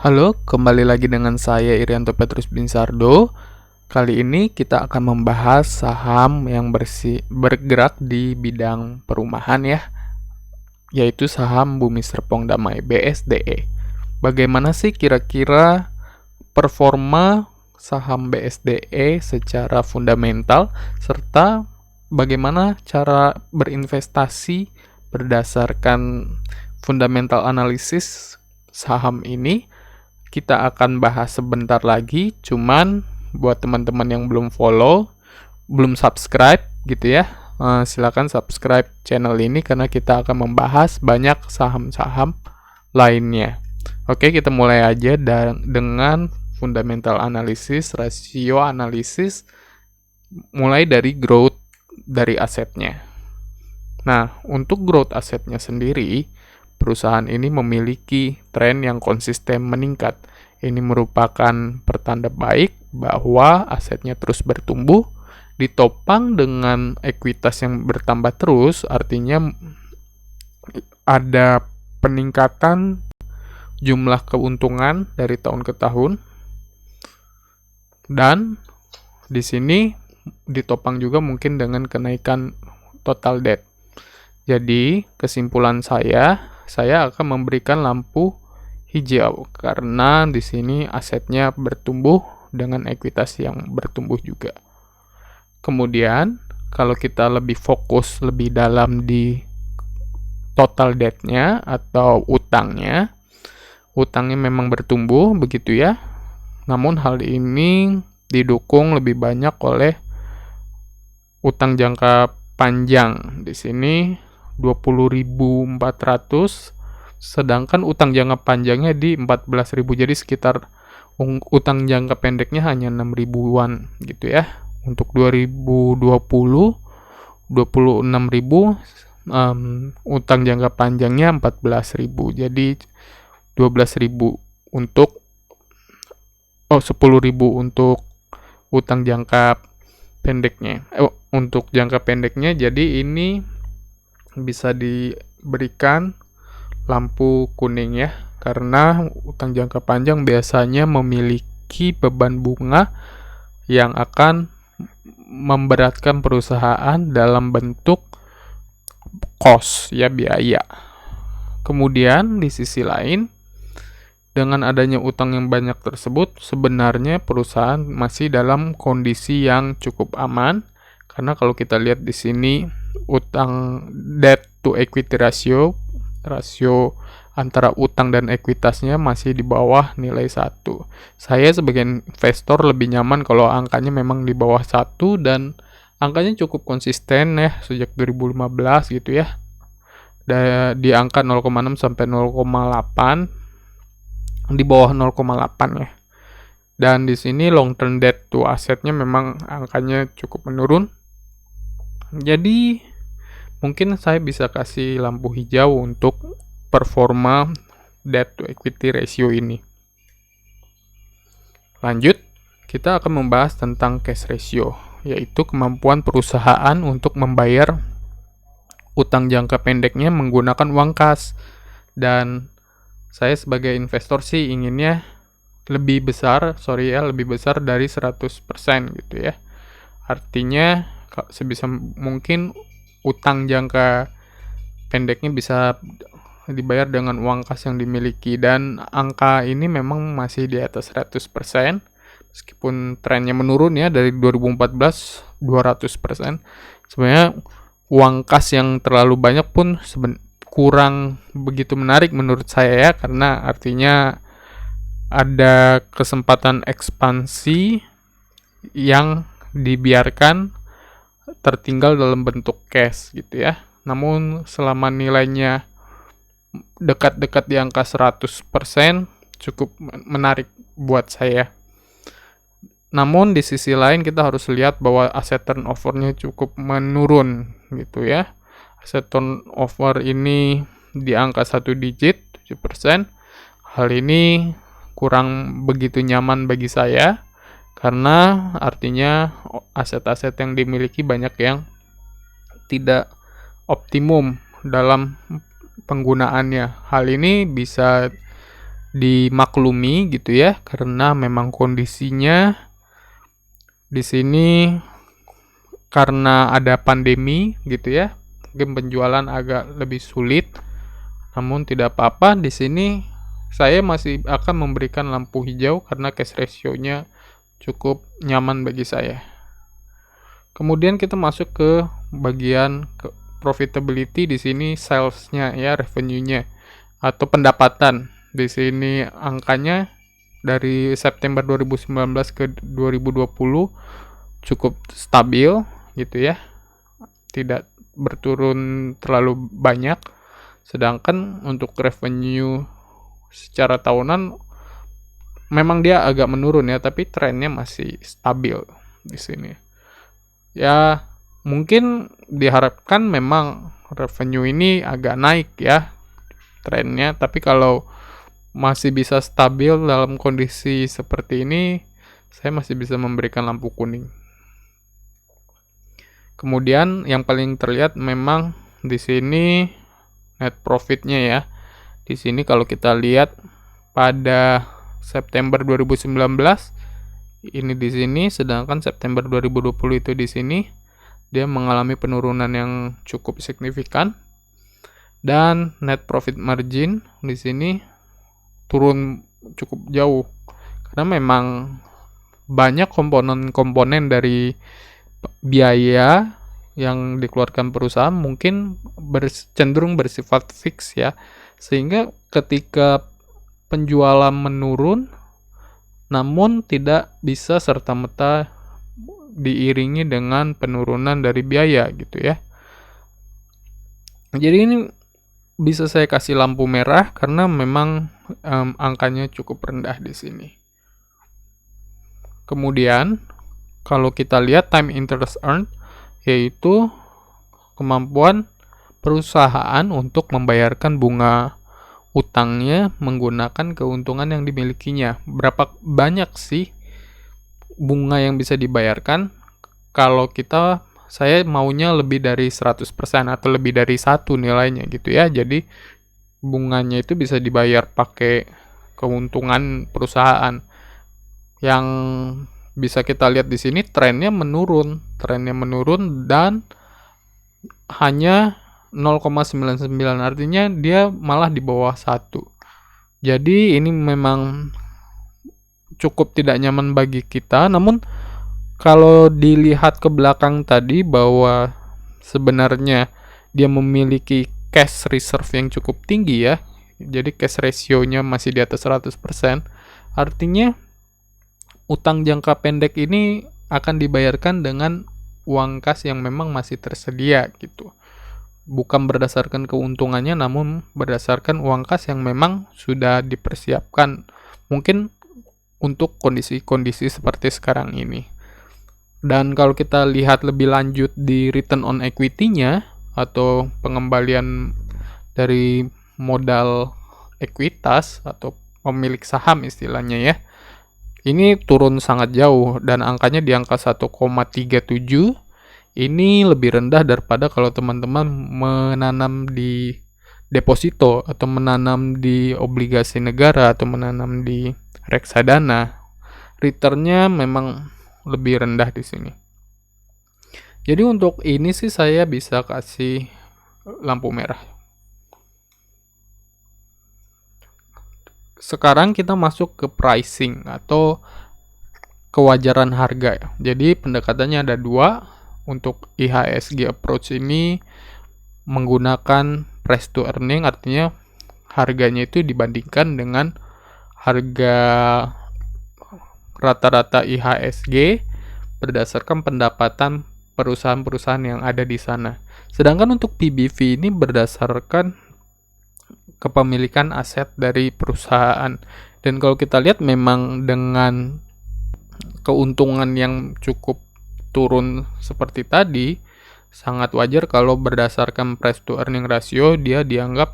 Halo, kembali lagi dengan saya Irianto Petrus Binsardo. Kali ini kita akan membahas saham yang bergerak di bidang perumahan ya, yaitu saham Bumi Serpong Damai BSDE. Bagaimana sih kira-kira performa saham BSDE secara fundamental serta bagaimana cara berinvestasi berdasarkan fundamental analisis saham ini? Kita akan bahas sebentar lagi, cuman buat teman-teman yang belum follow, belum subscribe gitu ya, silakan subscribe channel ini karena kita akan membahas banyak saham-saham lainnya. Oke, kita mulai aja dengan fundamental analysis, rasio analisis, mulai dari growth dari asetnya. Nah, untuk growth asetnya sendiri, perusahaan ini memiliki tren yang konsisten meningkat. Ini merupakan pertanda baik bahwa asetnya terus bertumbuh, ditopang dengan ekuitas yang bertambah terus, artinya ada peningkatan jumlah keuntungan dari tahun ke tahun. Dan di sini ditopang juga mungkin dengan kenaikan total debt. Jadi, kesimpulan saya akan memberikan lampu hijau karena di sini asetnya bertumbuh dengan ekuitas yang bertumbuh juga. Kemudian, kalau kita lebih fokus lebih dalam di total debt-nya atau utangnya memang bertumbuh begitu ya. Namun hal ini didukung lebih banyak oleh utang jangka panjang. Di sini 20.400, sedangkan utang jangka panjangnya di 14.000, jadi sekitar utang jangka pendeknya hanya 6.000-an gitu ya. Untuk 2020 26.000, utang jangka panjangnya 14.000, jadi 12.000 untuk 10.000 untuk utang jangka pendeknya. Untuk jangka pendeknya, jadi ini bisa diberikan lampu kuning ya, karena utang jangka panjang biasanya memiliki beban bunga yang akan memberatkan perusahaan dalam bentuk cost ya, biaya. Kemudian di sisi lain, dengan adanya utang yang banyak tersebut, sebenarnya perusahaan masih dalam kondisi yang cukup aman, karena kalau kita lihat di sini utang debt to equity rasio antara utang dan ekuitasnya masih di bawah nilai 1. Saya sebagai investor lebih nyaman kalau angkanya memang di bawah 1 dan angkanya cukup konsisten ya sejak 2015 gitu ya. Di angka 0,6 sampai 0,8, di bawah 0,8 ya. Dan di sini long term debt to asetnya memang angkanya cukup menurun. Jadi mungkin saya bisa kasih lampu hijau untuk performa debt to equity ratio ini. Lanjut, kita akan membahas tentang cash ratio, yaitu kemampuan perusahaan untuk membayar utang jangka pendeknya menggunakan uang kas. Dan saya sebagai investor sih inginnya lebih besar dari 100% gitu ya. Artinya sebisa mungkin utang jangka pendeknya bisa dibayar dengan uang kas yang dimiliki, dan angka ini memang masih di atas 100% meskipun trennya menurun ya dari 2014 200%. Sebenarnya uang kas yang terlalu banyak pun kurang begitu menarik menurut saya ya, karena artinya ada kesempatan ekspansi yang dibiarkan tertinggal dalam bentuk cash gitu ya. Namun selama nilainya dekat-dekat di angka 100% cukup menarik buat saya. Namun di sisi lain kita harus lihat bahwa aset turnover-nya cukup menurun gitu ya. Aset turnover ini di angka 1 digit 7%. Hal ini kurang begitu nyaman bagi saya, karena artinya aset-aset yang dimiliki banyak yang tidak optimum dalam penggunaannya. Hal ini bisa dimaklumi gitu ya, karena memang kondisinya di sini karena ada pandemi gitu ya, mungkin penjualan agak lebih sulit. Namun tidak apa-apa, di sini saya masih akan memberikan lampu hijau karena cash ratio-nya cukup nyaman bagi saya. Kemudian kita masuk ke bagian profitability. Di sini sales-nya ya, revenue-nya atau pendapatan. Di sini angkanya dari September 2019 ke 2020 cukup stabil gitu ya. Tidak berturun terlalu banyak. Sedangkan untuk revenue secara tahunan memang dia agak menurun ya, tapi trennya masih stabil di sini. Ya, mungkin diharapkan memang revenue ini agak naik ya trennya, tapi kalau masih bisa stabil dalam kondisi seperti ini, saya masih bisa memberikan lampu kuning. Kemudian yang paling terlihat memang di sini net profit-nya ya. Di sini kalau kita lihat pada September 2019 ini di sini, sedangkan September 2020 itu di sini dia mengalami penurunan yang cukup signifikan, dan net profit margin di sini turun cukup jauh karena memang banyak komponen-komponen dari biaya yang dikeluarkan perusahaan mungkin cenderung bersifat fix ya, sehingga ketika penjualan menurun namun tidak bisa serta-merta diiringi dengan penurunan dari biaya gitu ya. Jadi ini bisa saya kasih lampu merah karena memang angkanya cukup rendah di sini. Kemudian kalau kita lihat time interest earned, yaitu kemampuan perusahaan untuk membayarkan bunga utangnya menggunakan keuntungan yang dimilikinya. Berapa banyak sih bunga yang bisa dibayarkan? Kalau saya maunya lebih dari 100% atau lebih dari 1 nilainya gitu ya. Jadi bunganya itu bisa dibayar pakai keuntungan perusahaan. Yang bisa kita lihat di sini trennya menurun dan hanya 0,99, artinya dia malah di bawah 1. Jadi ini memang cukup tidak nyaman bagi kita. Namun kalau dilihat ke belakang tadi bahwa sebenarnya dia memiliki cash reserve yang cukup tinggi ya. Jadi cash ratio-nya masih di atas 100%. Artinya utang jangka pendek ini akan dibayarkan dengan uang kas yang memang masih tersedia gitu. Bukan berdasarkan keuntungannya, namun berdasarkan uang kas yang memang sudah dipersiapkan mungkin untuk kondisi-kondisi seperti sekarang ini. Dan kalau kita lihat lebih lanjut di return on equity-nya atau pengembalian dari modal ekuitas atau pemilik saham istilahnya ya, ini turun sangat jauh dan angkanya di angka 1,37. Ini lebih rendah daripada kalau teman-teman menanam di deposito atau menanam di obligasi negara atau menanam di reksadana. Returnnya memang lebih rendah di sini. Jadi untuk ini sih saya bisa kasih lampu merah. Sekarang kita masuk ke pricing atau kewajaran harga. Jadi pendekatannya ada dua. Untuk IHSG approach ini menggunakan price to earning, artinya harganya itu dibandingkan dengan harga rata-rata IHSG berdasarkan pendapatan perusahaan-perusahaan yang ada di sana. Sedangkan untuk PBV ini berdasarkan kepemilikan aset dari perusahaan. Dan kalau kita lihat memang dengan keuntungan yang cukup turun seperti tadi, sangat wajar kalau berdasarkan price to earning ratio dia dianggap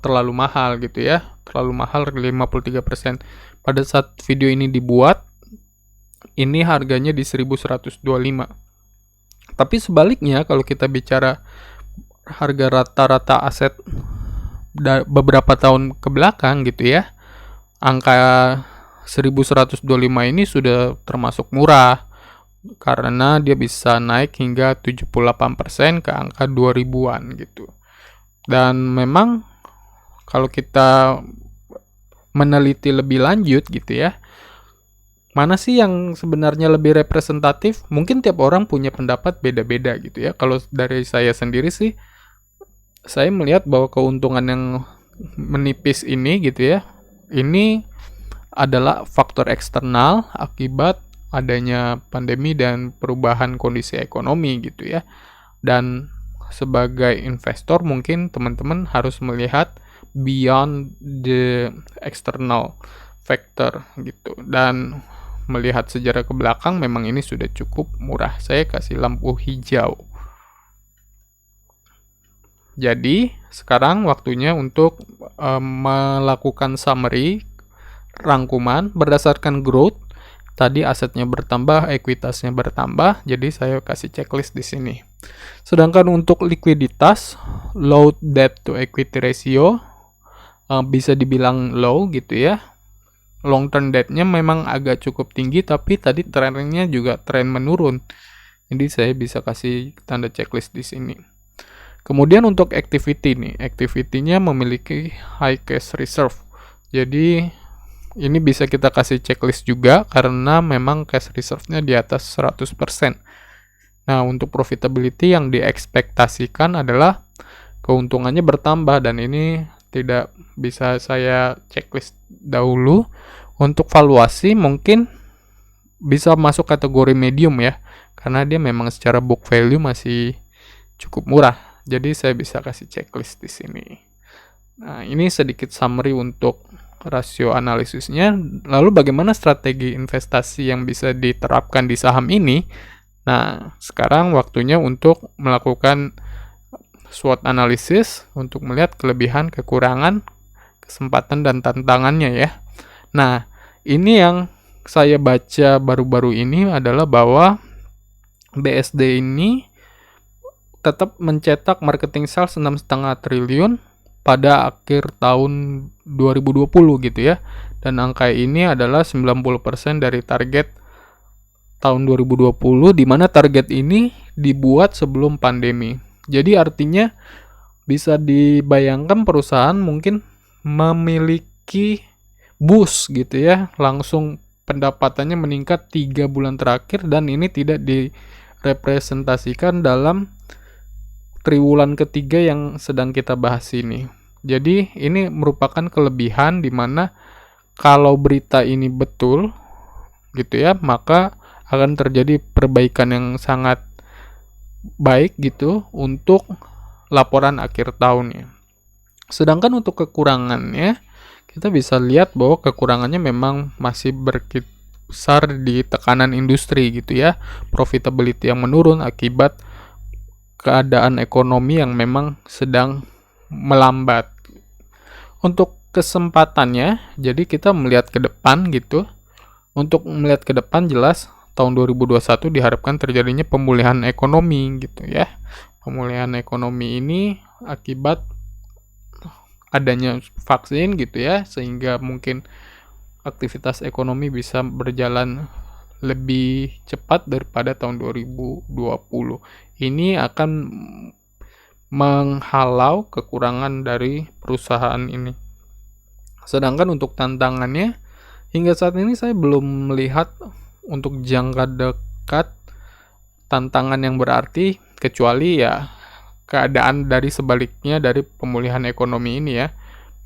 terlalu mahal gitu ya, terlalu mahal 53%. Pada saat video ini dibuat, ini harganya di 1125. Tapi sebaliknya kalau kita bicara harga rata-rata aset beberapa tahun ke belakang gitu ya, angka 1125 ini sudah termasuk murah karena dia bisa naik hingga 78% ke angka 2000-an gitu. Dan memang kalau kita meneliti lebih lanjut gitu ya, mana sih yang sebenarnya lebih representatif? Mungkin tiap orang punya pendapat beda-beda gitu ya. Kalau dari saya sendiri sih, saya melihat bahwa keuntungan yang menipis ini gitu ya, ini adalah faktor eksternal akibat adanya pandemi dan perubahan kondisi ekonomi gitu ya. Dan sebagai investor mungkin teman-teman harus melihat beyond the external factor gitu, dan melihat sejarah ke belakang memang ini sudah cukup murah. Saya kasih lampu hijau. Jadi sekarang waktunya untuk melakukan summary, rangkuman berdasarkan growth. Tadi asetnya bertambah, ekuitasnya bertambah, jadi saya kasih checklist di sini. Sedangkan untuk likuiditas, low debt to equity ratio bisa dibilang low gitu ya. Long term debt-nya memang agak cukup tinggi, tapi tadi trennya juga tren menurun. Jadi saya bisa kasih tanda checklist di sini. Kemudian untuk activity nih, activity-nya memiliki high cash reserve. Jadi ini bisa kita kasih checklist juga karena memang cash reserve-nya di atas 100%. Nah, untuk profitability yang diekspektasikan adalah keuntungannya bertambah, dan ini tidak bisa saya checklist dahulu. Untuk valuasi mungkin bisa masuk kategori medium ya, karena dia memang secara book value masih cukup murah. Jadi saya bisa kasih checklist di sini. Nah, ini sedikit summary untuk rasio analisisnya. Lalu bagaimana strategi investasi yang bisa diterapkan di saham ini? Nah, sekarang waktunya untuk melakukan SWOT analysis untuk melihat kelebihan, kekurangan, kesempatan, dan tantangannya ya. Nah, ini yang saya baca baru-baru ini adalah bahwa BSD ini tetap mencetak marketing sales 6,5 triliun pada akhir tahun 2020 gitu ya. Dan angka ini adalah 90% dari target tahun 2020, di mana target ini dibuat sebelum pandemi. Jadi artinya bisa dibayangkan perusahaan mungkin memiliki boost gitu ya, langsung pendapatannya meningkat 3 bulan terakhir, dan ini tidak direpresentasikan dalam triwulan ketiga yang sedang kita bahas ini. Jadi ini merupakan kelebihan di mana kalau berita ini betul gitu ya, maka akan terjadi perbaikan yang sangat baik gitu untuk laporan akhir tahunnya. Sedangkan untuk kekurangannya, kita bisa lihat bahwa kekurangannya memang masih berkisar di tekanan industri gitu ya, profitability yang menurun akibat keadaan ekonomi yang memang sedang melambat. Untuk kesempatannya, jadi kita melihat ke depan gitu. Untuk melihat ke depan jelas tahun 2021 diharapkan terjadinya pemulihan ekonomi gitu ya. Pemulihan ekonomi ini akibat adanya vaksin gitu ya, sehingga mungkin aktivitas ekonomi bisa berjalan lebih cepat daripada tahun 2020. Ini akan menghalau kekurangan dari perusahaan ini. Sedangkan untuk tantangannya, hingga saat ini saya belum melihat untuk jangka dekat tantangan yang berarti, kecuali ya keadaan dari sebaliknya dari pemulihan ekonomi ini ya.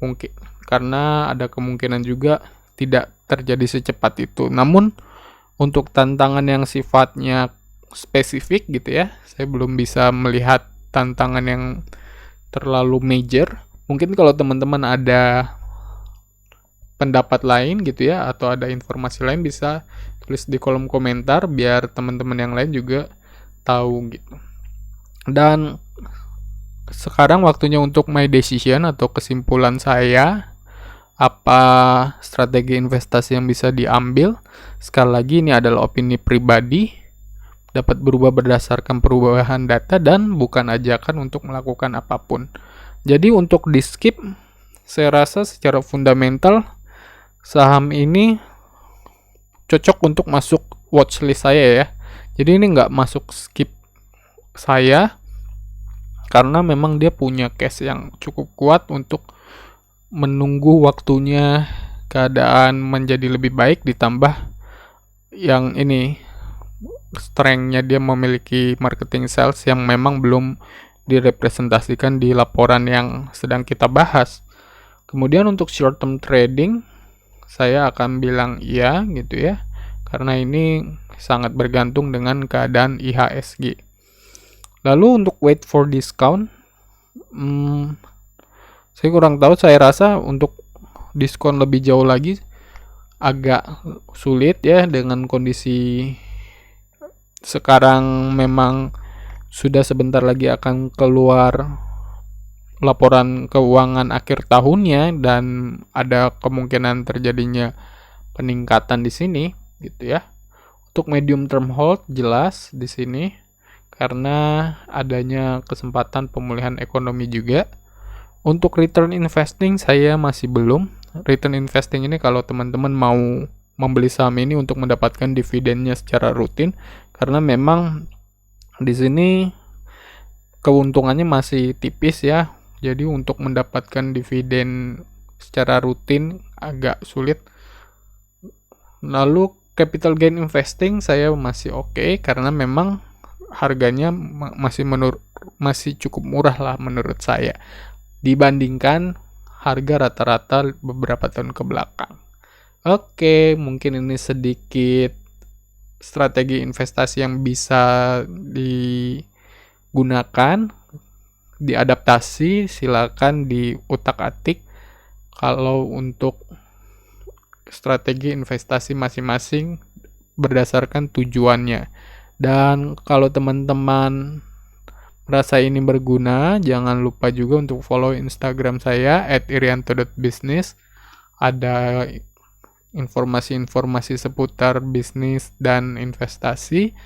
Mungkin karena ada kemungkinan juga tidak terjadi secepat itu. Namun untuk tantangan yang sifatnya spesifik gitu ya, saya belum bisa melihat tantangan yang terlalu major. Mungkin kalau teman-teman ada pendapat lain gitu ya, atau ada informasi lain, bisa tulis di kolom komentar biar teman-teman yang lain juga tahu gitu. Dan sekarang waktunya untuk my decision atau kesimpulan saya. Apa strategi investasi yang bisa diambil? Sekali lagi ini adalah opini pribadi, dapat berubah berdasarkan perubahan data dan bukan ajakan untuk melakukan apapun. Jadi untuk di skip, saya rasa secara fundamental saham ini cocok untuk masuk watchlist saya ya. Jadi ini nggak masuk skip saya karena memang dia punya cash yang cukup kuat untuk menunggu waktunya keadaan menjadi lebih baik, ditambah yang ini strength-nya dia memiliki marketing sales yang memang belum direpresentasikan di laporan yang sedang kita bahas. Kemudian untuk short term trading saya akan bilang iya gitu ya, karena ini sangat bergantung dengan keadaan IHSG. Lalu untuk wait for discount, saya kurang tahu, saya rasa untuk diskon lebih jauh lagi agak sulit ya dengan kondisi sekarang. Memang sudah sebentar lagi akan keluar laporan keuangan akhir tahunnya dan ada kemungkinan terjadinya peningkatan di sini gitu ya. Untuk medium term hold jelas di sini karena adanya kesempatan pemulihan ekonomi juga. Untuk return investing saya masih belum. Return investing ini kalau teman-teman mau membeli saham ini untuk mendapatkan dividennya secara rutin, karena memang di sini keuntungannya masih tipis ya. Jadi untuk mendapatkan dividen secara rutin agak sulit. Lalu capital gain investing saya masih oke, karena memang harganya masih cukup murah lah menurut saya dibandingkan harga rata-rata beberapa tahun ke belakang. Oke, mungkin ini sedikit strategi investasi yang bisa digunakan, diadaptasi, silakan diutak-atik kalau untuk strategi investasi masing-masing berdasarkan tujuannya. Dan kalau teman-teman merasa ini berguna, jangan lupa juga untuk follow Instagram saya @irianto.business. Ada informasi-informasi seputar bisnis dan investasi.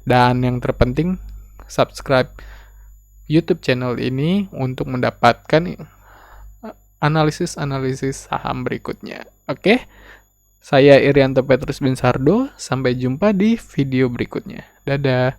Dan yang terpenting, subscribe YouTube channel ini untuk mendapatkan analisis-analisis saham berikutnya. Oke? Saya Irianto Petrus Binsardo, sampai jumpa di video berikutnya. Dadah.